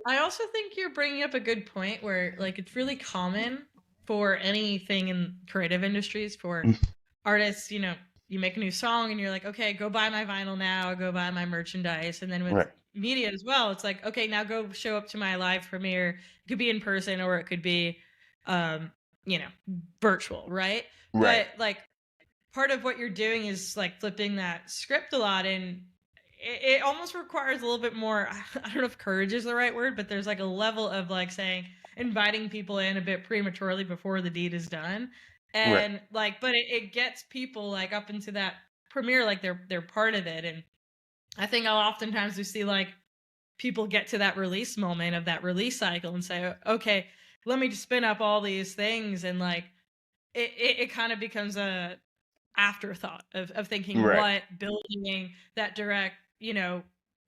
I also think you're bringing up a good point where like it's really common for anything in creative industries for artists, you make a new song and you're like, okay, go buy my vinyl now, go buy my merchandise. And then with Right. media as well, it's like, okay, now go show up to my live premiere. It could be in person or it could be, um, you know, virtual, right? Right. But like part of what you're doing is like flipping that script a lot, and it almost requires a little bit more. I don't know if courage is the right word, but there's like a level of like saying inviting people in a bit prematurely before the deed is done, Right. and like but it gets people like up into that premiere, like they're part of it. And I think I'll oftentimes we see like people get to that release moment of that release cycle and say, okay, let me just spin up all these things, and like it kind of becomes a afterthought of thinking Right. what building that direct,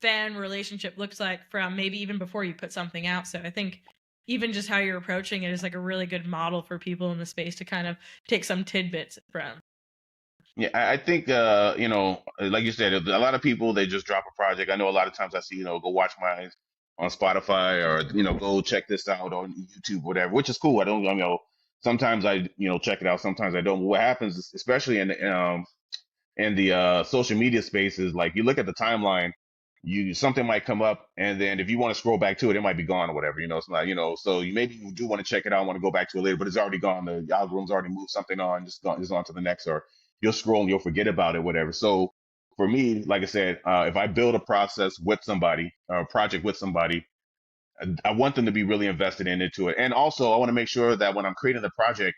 fan relationship looks like from maybe even before you put something out. So I think even just how you're approaching it is like a really good model for people in the space to kind of take some tidbits from. Yeah, I think like you said, a lot of people they just drop a project. I know a lot of times I see, go watch mine on Spotify or go check this out on YouTube, whatever, which is cool. I don't, sometimes I check it out, sometimes I don't. But what happens, especially in the social media spaces, like you look at the timeline, you something might come up, and then if you want to scroll back to it, it might be gone or whatever. It's not, so you maybe you do want to check it out, want to go back to it later, but it's already gone. The algorithm's already moved something on, just on to the next, or you'll scroll and you'll forget about it, whatever. So for me, like I said, if I build a process with somebody or a project with somebody, I want them to be really invested into it, and also I want to make sure that when I'm creating the project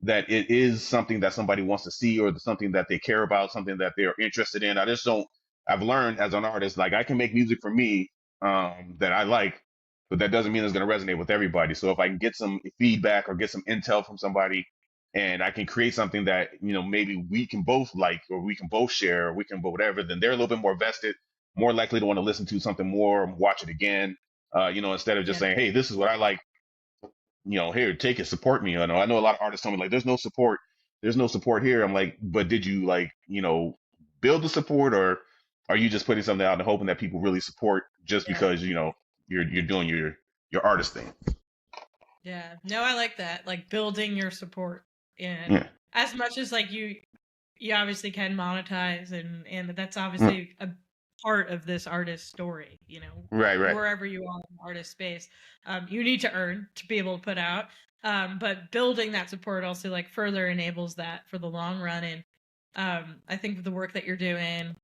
that it is something that somebody wants to see or something that they care about, something that they're interested in. I just don't. I've learned as an artist, like I can make music for me that I like, but that doesn't mean it's going to resonate with everybody. So if I can get some feedback or get some intel from somebody, and I can create something that maybe we can both like, or we can both share, or we can both whatever, then they're a little bit more vested, more likely to want to listen to something more, watch it again. Instead of just Yeah. saying, "Hey, this is what I like, here, take it, support me." I know a lot of artists tell me like, there's no support here. I'm like, but did you like, build the support, or are you just putting something out and hoping that people really support just Yeah. because, you're doing your artist thing? Yeah. No, I like that. Like building your support. And Yeah. as much as like you obviously can monetize, and that's Mm. obviously a part of this artist story, Right, right. wherever you are in the artist space. You need to earn to be able to put out. But building that support also like further enables that for the long run. And I think the work that you're doing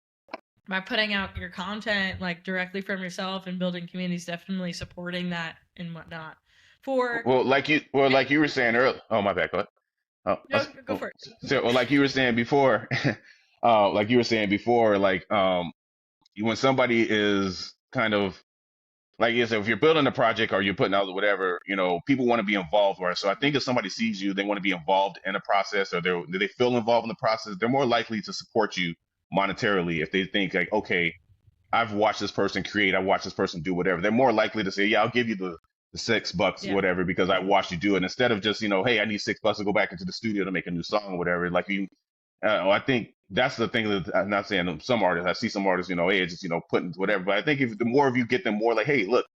by putting out your content like directly from yourself and building communities, definitely supporting that and whatnot. For Like you were saying earlier. Oh, my bad. Go ahead. Oh, no, go for it. well, like you were saying before, like when somebody is kind of like you said, if you're building a project or you're putting out whatever, people want to be involved. Right? So I think if somebody sees you, they want to be involved in the process, or they feel involved in the process. They're more likely to support you monetarily if they think like, okay, I've watched this person create, I watched this person do whatever. They're more likely to say, yeah, I'll give you the $6, Yeah. whatever, because I watched you do it, instead of just, hey, I need $6 to go back into the studio to make a new song or whatever. Like I think that's the thing that I'm not saying some artists. I see some artists, hey, it's just putting whatever. But I think if the more of you get them more like, hey, look,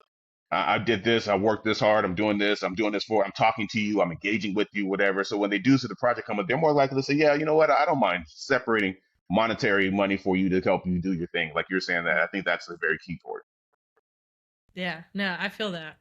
I did this, I worked this hard, I'm doing this I'm talking to you, I'm engaging with you, whatever. So when they do see the project come up, they're more likely to say, yeah, you know what, I don't mind separating monetary money for you to help you do your thing. Like you're saying that, I think that's a very key for it. Yeah. No, I feel that.